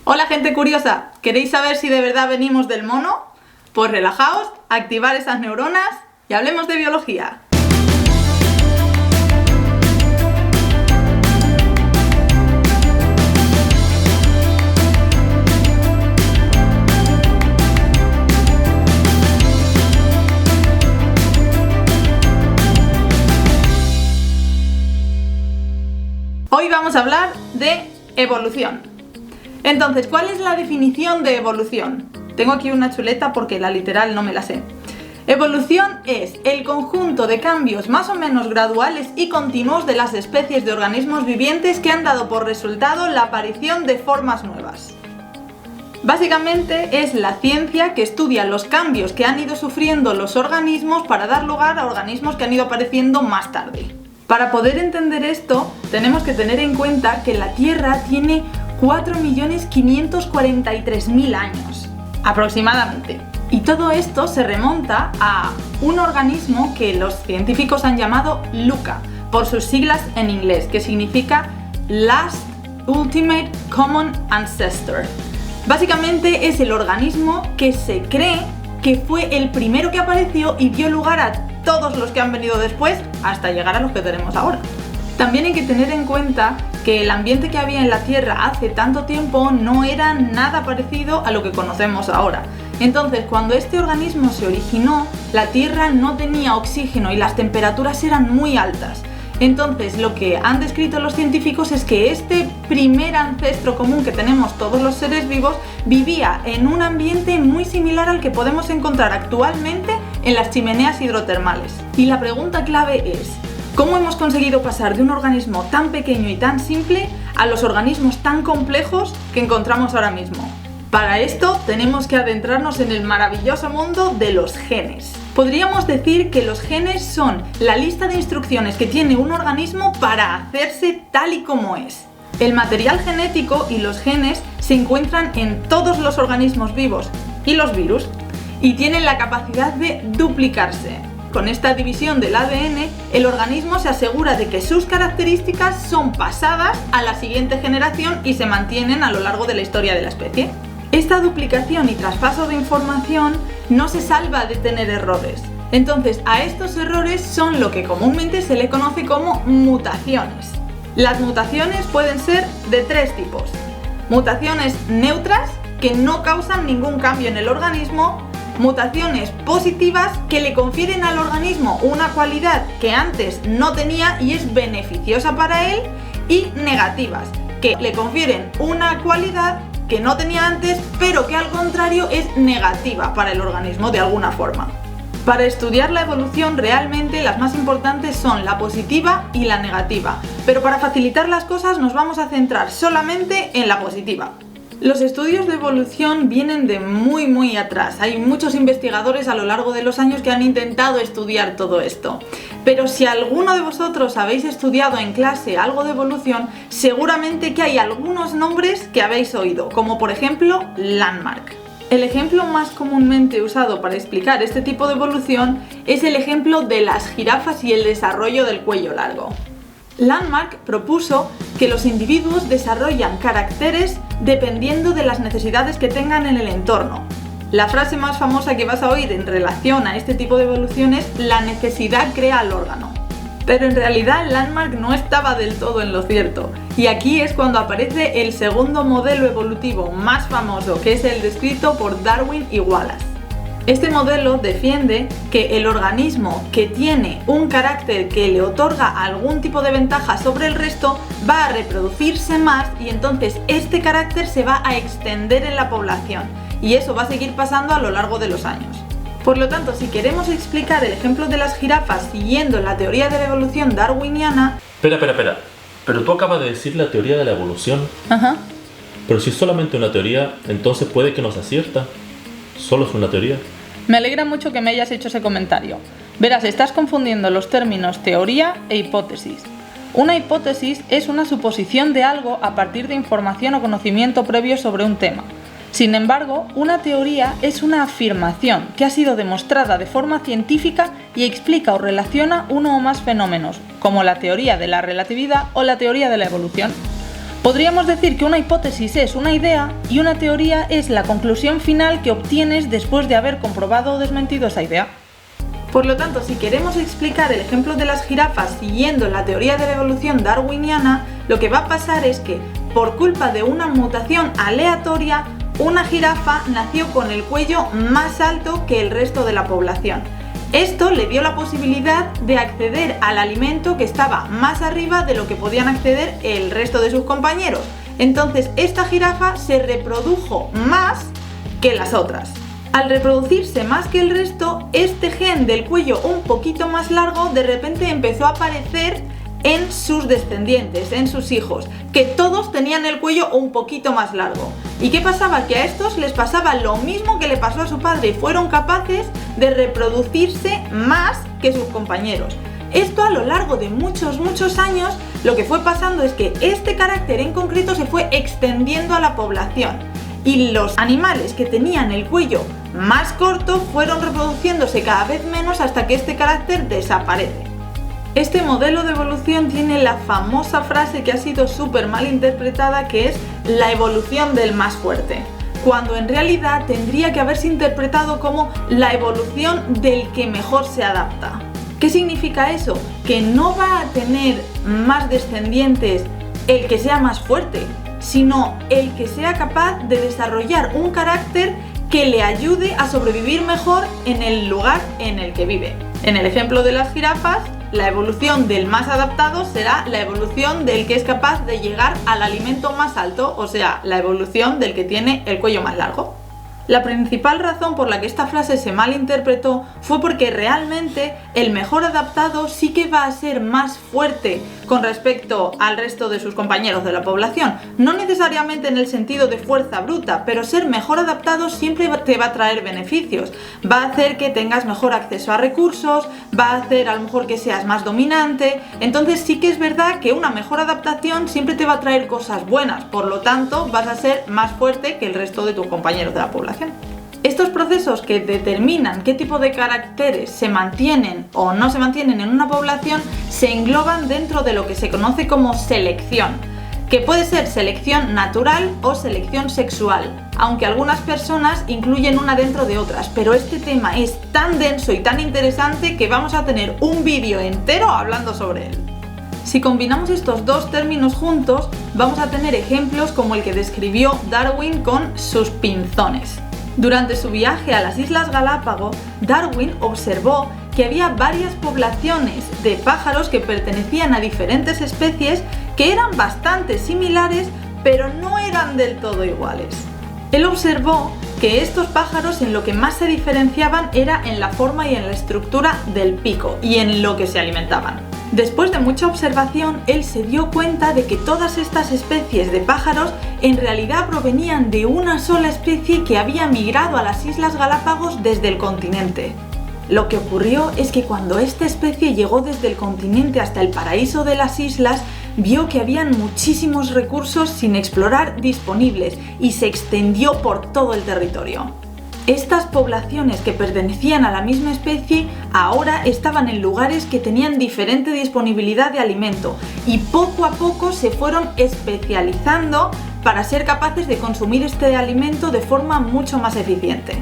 Hola gente curiosa, ¿queréis saber si de verdad venimos del mono? Pues relajaos, activar esas neuronas y hablemos de biología. Hoy vamos a hablar de evolución. Entonces, ¿cuál es la definición de evolución? Tengo aquí una chuleta porque la literal no me la sé. Evolución es el conjunto de cambios más o menos graduales y continuos de las especies de organismos vivientes que han dado por resultado la aparición de formas nuevas. Básicamente es la ciencia que estudia los cambios que han ido sufriendo los organismos para dar lugar a organismos que han ido apareciendo más tarde. Para poder entender esto, tenemos que tener en cuenta que la Tierra tiene 4.543.000 años, aproximadamente. Y todo esto se remonta a un organismo que los científicos han llamado LUCA, por sus siglas en inglés, que significa Last Ultimate Common Ancestor. Básicamente es el organismo que se cree que fue el primero que apareció y dio lugar a todos los que han venido después hasta llegar a los que tenemos ahora. También hay que tener en cuenta que el ambiente que había en la Tierra hace tanto tiempo no era nada parecido a lo que conocemos ahora. Entonces, cuando este organismo se originó, la Tierra no tenía oxígeno y las temperaturas eran muy altas. Entonces, lo que han descrito los científicos es que este primer ancestro común que tenemos todos los seres vivos vivía en un ambiente muy similar al que podemos encontrar actualmente en las chimeneas hidrotermales. Y la pregunta clave es: ¿cómo hemos conseguido pasar de un organismo tan pequeño y tan simple a los organismos tan complejos que encontramos ahora mismo? Para esto tenemos que adentrarnos en el maravilloso mundo de los genes. Podríamos decir que los genes son la lista de instrucciones que tiene un organismo para hacerse tal y como es. El material genético y los genes se encuentran en todos los organismos vivos y los virus, y tienen la capacidad de duplicarse. Con esta división del ADN, el organismo se asegura de que sus características son pasadas a la siguiente generación y se mantienen a lo largo de la historia de la especie. Esta duplicación y traspaso de información no se salva de tener errores. Entonces, a estos errores son lo que comúnmente se le conoce como mutaciones. Las mutaciones pueden ser de tres tipos: mutaciones neutras, que no causan ningún cambio en el organismo; mutaciones positivas, que le confieren al organismo una cualidad que antes no tenía y es beneficiosa para él; y negativas, que le confieren una cualidad que no tenía antes, pero que al contrario es negativa para el organismo de alguna forma. Para estudiar la evolución, realmente las más importantes son la positiva y la negativa, pero para facilitar las cosas nos vamos a centrar solamente en la positiva. Los estudios de evolución vienen de muy atrás. Hay muchos investigadores a lo largo de los años que han intentado estudiar todo esto. Pero si alguno de vosotros habéis estudiado en clase algo de evolución, seguramente que hay algunos nombres que habéis oído, como por ejemplo Landmark. El ejemplo más comúnmente usado para explicar este tipo de evolución es el ejemplo de las jirafas y el desarrollo del cuello largo. Landmark propuso que los individuos desarrollan caracteres dependiendo de las necesidades que tengan en el entorno. La frase más famosa que vas a oír en relación a este tipo de evolución es: la necesidad crea al órgano. Pero en realidad Landmark no estaba del todo en lo cierto, y aquí es cuando aparece el segundo modelo evolutivo más famoso, que es el descrito por Darwin y Wallace. Este modelo defiende que el organismo que tiene un carácter que le otorga algún tipo de ventaja sobre el resto va a reproducirse más, y entonces este carácter se va a extender en la población, y eso va a seguir pasando a lo largo de los años. Por lo tanto, si queremos explicar el ejemplo de las jirafas siguiendo la teoría de la evolución darwiniana... Espera. Pero tú acabas de decir la teoría de la evolución. Ajá. Pero si es solamente una teoría, entonces puede que nos acierta. Solo es una teoría. Me alegra mucho que me hayas hecho ese comentario. Verás, estás confundiendo los términos teoría e hipótesis. Una hipótesis es una suposición de algo a partir de información o conocimiento previo sobre un tema. Sin embargo, una teoría es una afirmación que ha sido demostrada de forma científica y explica o relaciona uno o más fenómenos, como la teoría de la relatividad o la teoría de la evolución. Podríamos decir que una hipótesis es una idea y una teoría es la conclusión final que obtienes después de haber comprobado o desmentido esa idea. Por lo tanto, si queremos explicar el ejemplo de las jirafas siguiendo la teoría de la evolución darwiniana, lo que va a pasar es que, por culpa de una mutación aleatoria, una jirafa nació con el cuello más alto que el resto de la población. Esto le dio la posibilidad de acceder al alimento que estaba más arriba de lo que podían acceder el resto de sus compañeros. Entonces, esta jirafa se reprodujo más que las otras. Al reproducirse más que el resto, este gen del cuello un poquito más largo de repente empezó a aparecer en sus descendientes, en sus hijos, que todos tenían el cuello un poquito más largo. ¿Y qué pasaba? Que a estos les pasaba lo mismo que le pasó a su padre y fueron capaces de reproducirse más que sus compañeros. Esto a lo largo de muchos años lo que fue pasando es que este carácter en concreto se fue extendiendo a la población y los animales que tenían el cuello más corto fueron reproduciéndose cada vez menos hasta que este carácter desaparece. Este modelo de evolución tiene la famosa frase que ha sido súper mal interpretada, que es la evolución del más fuerte, cuando en realidad tendría que haberse interpretado como la evolución del que mejor se adapta. ¿Qué significa eso? Que no va a tener más descendientes el que sea más fuerte, sino el que sea capaz de desarrollar un carácter que le ayude a sobrevivir mejor en el lugar en el que vive. En el ejemplo de las jirafas, la evolución del más adaptado será la evolución del que es capaz de llegar al alimento más alto, o sea, la evolución del que tiene el cuello más largo. La principal razón por la que esta frase se malinterpretó fue porque realmente el mejor adaptado sí que va a ser más fuerte con respecto al resto de sus compañeros de la población. No necesariamente en el sentido de fuerza bruta, pero ser mejor adaptado siempre te va a traer beneficios. Va a hacer que tengas mejor acceso a recursos, va a hacer a lo mejor que seas más dominante. Entonces sí que es verdad que una mejor adaptación siempre te va a traer cosas buenas, por lo tanto vas a ser más fuerte que el resto de tus compañeros de la población. Estos procesos que determinan qué tipo de caracteres se mantienen o no se mantienen en una población se engloban dentro de lo que se conoce como selección, que puede ser selección natural o selección sexual, aunque algunas personas incluyen una dentro de otras, pero este tema es tan denso y tan interesante que vamos a tener un vídeo entero hablando sobre él. Si combinamos estos dos términos juntos, vamos a tener ejemplos como el que describió Darwin con sus pinzones. Durante su viaje a las Islas Galápagos, Darwin observó que había varias poblaciones de pájaros que pertenecían a diferentes especies que eran bastante similares, pero no eran del todo iguales. Él observó que estos pájaros en lo que más se diferenciaban era en la forma y en la estructura del pico y en lo que se alimentaban. Después de mucha observación, él se dio cuenta de que todas estas especies de pájaros en realidad provenían de una sola especie que había migrado a las Islas Galápagos desde el continente. Lo que ocurrió es que cuando esta especie llegó desde el continente hasta el paraíso de las islas, vio que habían muchísimos recursos sin explorar disponibles y se extendió por todo el territorio. Estas poblaciones que pertenecían a la misma especie ahora estaban en lugares que tenían diferente disponibilidad de alimento y poco a poco se fueron especializando para ser capaces de consumir este alimento de forma mucho más eficiente.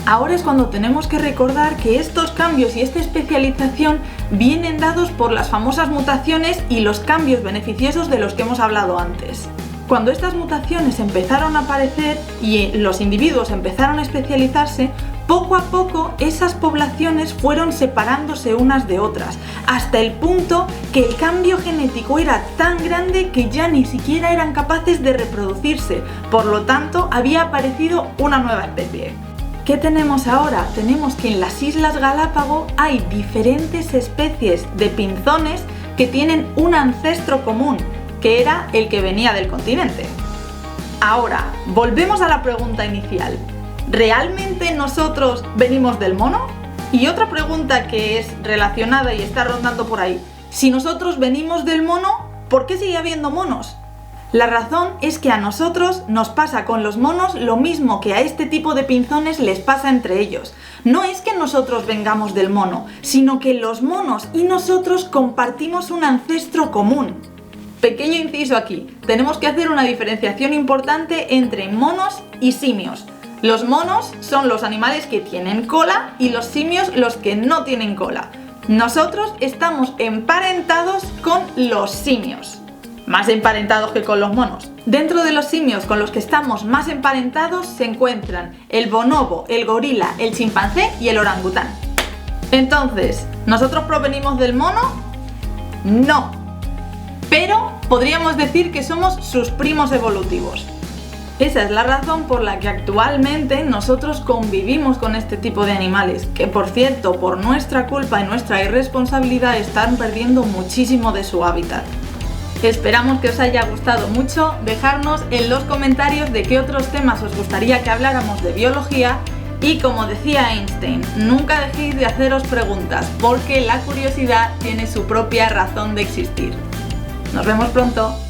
Ahora es cuando tenemos que recordar que estos cambios y esta especialización vienen dados por las famosas mutaciones y los cambios beneficiosos de los que hemos hablado antes. Cuando estas mutaciones empezaron a aparecer y los individuos empezaron a especializarse, poco a poco esas poblaciones fueron separándose unas de otras, hasta el punto que el cambio genético era tan grande que ya ni siquiera eran capaces de reproducirse, por lo tanto había aparecido una nueva especie. ¿Qué tenemos ahora? Tenemos que en las Islas Galápagos hay diferentes especies de pinzones que tienen un ancestro común, que era el que venía del continente. Ahora, volvemos a la pregunta inicial. ¿Realmente nosotros venimos del mono? Y otra pregunta que es relacionada y está rondando por ahí. Si nosotros venimos del mono, ¿por qué sigue habiendo monos? La razón es que a nosotros nos pasa con los monos lo mismo que a este tipo de pinzones les pasa entre ellos. No es que nosotros vengamos del mono, sino que los monos y nosotros compartimos un ancestro común. pequeño inciso aquí, tenemos que hacer una diferenciación importante entre monos y simios. Los monos son los animales que tienen cola y los simios los que no tienen cola. Nosotros estamos emparentados con los simios, más emparentados que con los monos. Dentro de los simios con los que estamos más emparentados se encuentran el bonobo, el gorila, el chimpancé y el orangután. Entonces, ¿nosotros provenimos del mono? No. Pero podríamos decir que somos sus primos evolutivos. Esa es la razón por la que actualmente nosotros convivimos con este tipo de animales, que por cierto, por nuestra culpa y nuestra irresponsabilidad están perdiendo muchísimo de su hábitat. Esperamos que os haya gustado mucho, dejadnos en los comentarios de qué otros temas os gustaría que habláramos de biología y, como decía Einstein, nunca dejéis de haceros preguntas porque la curiosidad tiene su propia razón de existir. Nos vemos pronto.